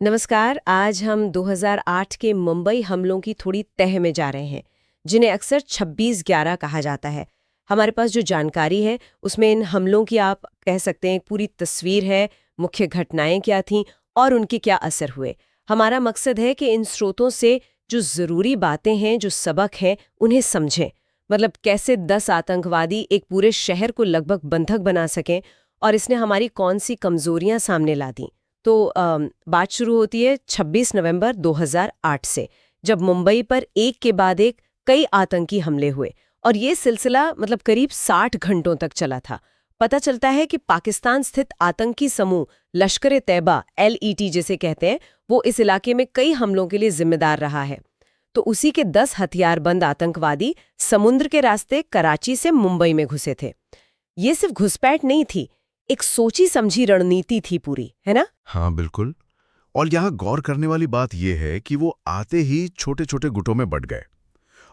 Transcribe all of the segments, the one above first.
नमस्कार। आज हम 2008 के मुंबई हमलों की थोड़ी तह में जा रहे हैं, जिन्हें अक्सर 26/11 कहा जाता है। हमारे पास जो जानकारी है उसमें इन हमलों की आप कह सकते हैं एक पूरी तस्वीर है, मुख्य घटनाएं क्या थीं और उनके क्या असर हुए। हमारा मकसद है कि इन स्रोतों से जो ज़रूरी बातें हैं, जो सबक हैं, उन्हें समझें। मतलब कैसे 10 आतंकवादी एक पूरे शहर को लगभग बंधक बना सकें और इसने हमारी कौन सी कमज़ोरियां सामने ला दी। तो बात शुरू होती है 26 नवंबर 2008 से, जब मुंबई पर एक के बाद एक कई आतंकी हमले हुए और ये सिलसिला मतलब करीब 60 घंटों तक चला था। पता चलता है कि पाकिस्तान स्थित आतंकी समूह लश्कर-ए-तैयबा LET जिसे कहते हैं, वो इस इलाके में कई हमलों के लिए जिम्मेदार रहा है। तो उसी के 10 हथियारबंद आतंकवादी समुद्र के रास्ते कराची से मुंबई में घुसे थे। ये सिर्फ घुसपैठ नहीं थी, एक सोची समझी रणनीति थी पूरी, है ना? हाँ बिल्कुल। और यहाँ गौर करने वाली बात यह है कि वो आते ही छोटे छोटे गुटों में बंट गए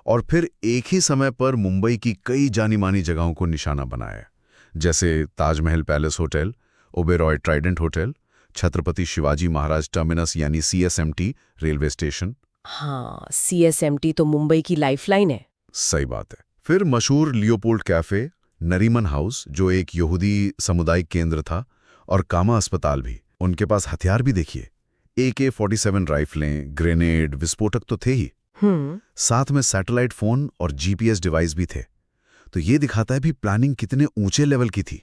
और फिर एक ही समय पर मुंबई की कई जानी मानी जगहों को निशाना बनाया, जैसे Taj Mahal palace hotel, Oberoi Trident hotel, Chhatrapati Shivaji Maharaj terminus यानी CSMT रेलवे स्टेशन। हाँ, CSMT तो मुंबई की लाइफलाइन है। सही बात है। फिर मशहूर लियोपोल्ड कैफे, नरीमन हाउस जो एक यहूदी सामुदायिक केंद्र था, और कामा अस्पताल भी। उनके पास हथियार भी देखिए, AK-47 राइफलें, ग्रेनेड, विस्फोटक तो थे ही, साथ में सैटेलाइट फोन और GPS डिवाइस भी थे। तो ये दिखाता है भी प्लानिंग कितने ऊंचे लेवल की थी।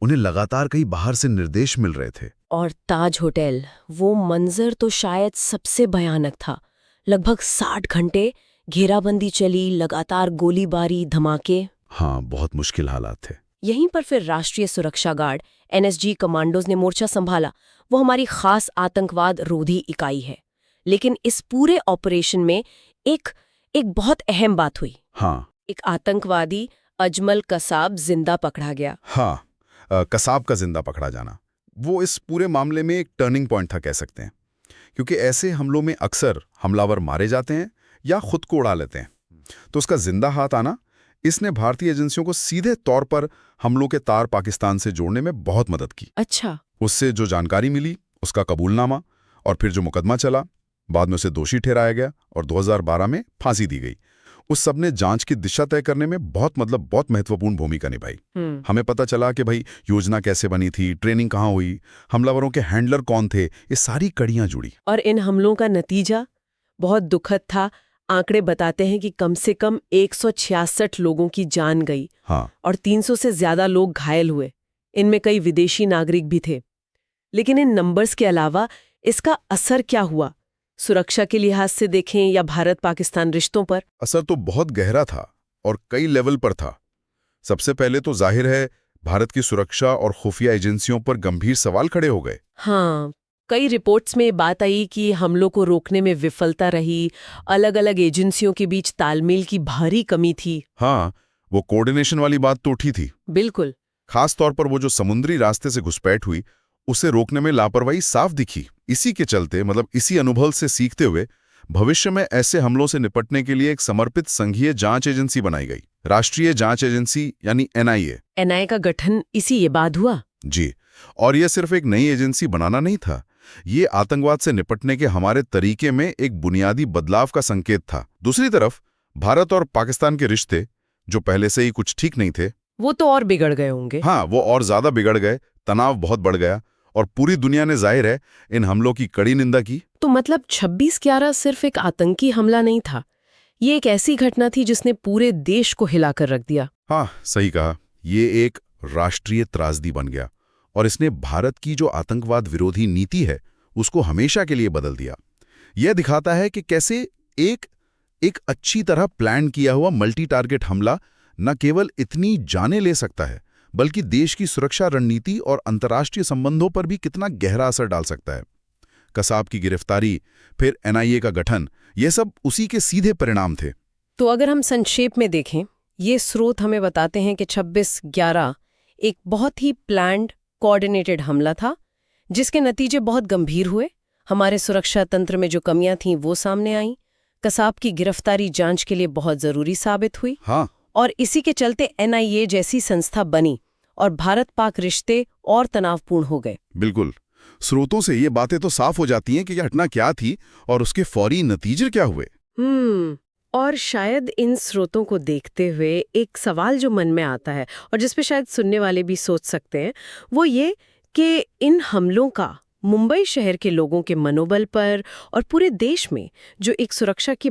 उन्हें लगातार कहीं बाहर से निर्देश मिल रहे थे। और ताज होटल, वो मंजर तो शायद सबसे भयानक था। लगभग 60 घंटे घेराबंदी चली, लगातार गोलीबारी, धमाके। हाँ, बहुत मुश्किल हालात थे। यहीं पर फिर राष्ट्रीय सुरक्षा गार्ड NSG कमांडोज ने मोर्चा संभाला। वो हमारी खास आतंकवाद रोधी इकाई है। लेकिन इस पूरे ऑपरेशन में एक बहुत अहम बात हुई। हाँ। एक आतंकवादी अजमल कसाब जिंदा पकड़ा गया। हाँ, कसाब का जिंदा पकड़ा जाना, वो इस पूरे मामले में एक टर्निंग पॉइंट था कह सकते हैं, क्योंकि ऐसे हमलों में अक्सर हमलावर मारे जाते हैं या खुद को उड़ा लेते हैं। तो उसका जिंदा हाथ आना, इसने भारतीय एजेंसियों को सीधे तौर पर हमलों के तार पाकिस्तान से जोड़ने में बहुत मदद की। अच्छा। उससे जो जानकारी मिली, उसका कबूलनामा, और फिर जो मुकदमा चला, बाद में उसे दोषी ठहराया गया और 2012 में फांसी दी गई। उस सब ने जांच की दिशा तय करने में बहुत महत्वपूर्ण भूमिका निभाई। हमें पता चला कि भाई योजना कैसे बनी थी, ट्रेनिंग कहाँ हुई, हमलावरों के हैंडलर कौन थे, ये सारी कड़ियां जुड़ी। और इन हमलों का नतीजा बहुत दुखद था। आंकड़े बताते हैं कि कम से कम 166 लोगों की जान गई। हाँ। और 300 से ज्यादा लोग घायल हुए। इनमें कई विदेशी नागरिक भी थे। लेकिन इन नंबर्स के अलावा इसका असर क्या हुआ, सुरक्षा के लिहाज से देखें या भारत पाकिस्तान रिश्तों पर? असर तो बहुत गहरा था और कई लेवल पर था। सबसे पहले तो जाहिर है भारत की सुरक्षा और खुफिया एजेंसियों पर गंभीर सवाल खड़े हो गए। हाँ, कई रिपोर्ट्स में बात आई कि हमलों को रोकने में विफलता रही, अलग अलग एजेंसियों के बीच तालमेल की भारी कमी थी। हाँ, वो कोऑर्डिनेशन वाली बात तो उठी थी। बिल्कुल। खास तौर पर वो जो समुद्री रास्ते से घुसपैठ हुई, उसे रोकने में लापरवाही साफ दिखी। इसी के चलते, मतलब इसी अनुभव से सीखते हुए, भविष्य में ऐसे हमलों से निपटने के लिए एक समर्पित संघीय जांच एजेंसी बनाई गई, राष्ट्रीय जांच एजेंसी यानी NIA। NIA का गठन इसी ये बाद हुआ। जी। और यह सिर्फ एक नई एजेंसी बनाना नहीं था, ये आतंकवाद से निपटने के हमारे तरीके में एक बुनियादी बदलाव का संकेत था। दूसरी तरफ भारत और पाकिस्तान के रिश्ते, जो पहले से ही कुछ ठीक नहीं थे, वो तो और बिगड़ गए होंगे। हाँ, वो और ज्यादा बिगड़ गए, तनाव बहुत बढ़ गया और पूरी दुनिया ने जाहिर है इन हमलों की कड़ी निंदा की। तो मतलब 26/11 सिर्फ एक आतंकी हमला नहीं था, ये एक ऐसी घटना थी जिसने पूरे देश को हिलाकर रख दिया। हाँ, सही कहा। ये एक राष्ट्रीय त्रासदी बन गया और इसने भारत की जो आतंकवाद विरोधी नीति है उसको हमेशा के लिए बदल दिया। यह दिखाता है कि कैसे एक अच्छी तरह प्लान किया हुआ मल्टी टारगेट हमला न केवल इतनी जाने ले सकता है, बल्कि देश की सुरक्षा रणनीति और अंतर्राष्ट्रीय संबंधों पर भी कितना गहरा असर डाल सकता है। कसाब की गिरफ्तारी, फिर NIA का गठन, ये सब उसी के सीधे परिणाम थे। तो अगर हम संक्षेप में देखें, ये स्रोत हमें बताते हैं कि 26/11 एक बहुत ही प्लान्ड, कोऑर्डिनेटेड हमला था, जिसके नतीजे बहुत गंभीर हुए। हमारे सुरक्षा तंत्र में जो कमियां थीं वो सामने आईं। कसाब की गिरफ्तारी जांच के लिए बहुत जरूरी साबित हुई। हाँ। और इसी के चलते NIA जैसी संस्था बनी और भारत पाक रिश्ते और तनावपूर्ण हो गए। बिल्कुल। स्रोतों से ये बातें तो साफ हो जाती हैं कि यह घटना क्या थी और उसके फौरी नतीजे क्या हुए। और शायद इन स्रोतों को देखते हुए एक सवाल जो मन में आता है और जिस पे शायद सुनने वाले भी सोच सकते हैं, वो ये कि इन हमलों का मुंबई शहर के लोगों के मनोबल पर और पूरे देश में जो एक सुरक्षा की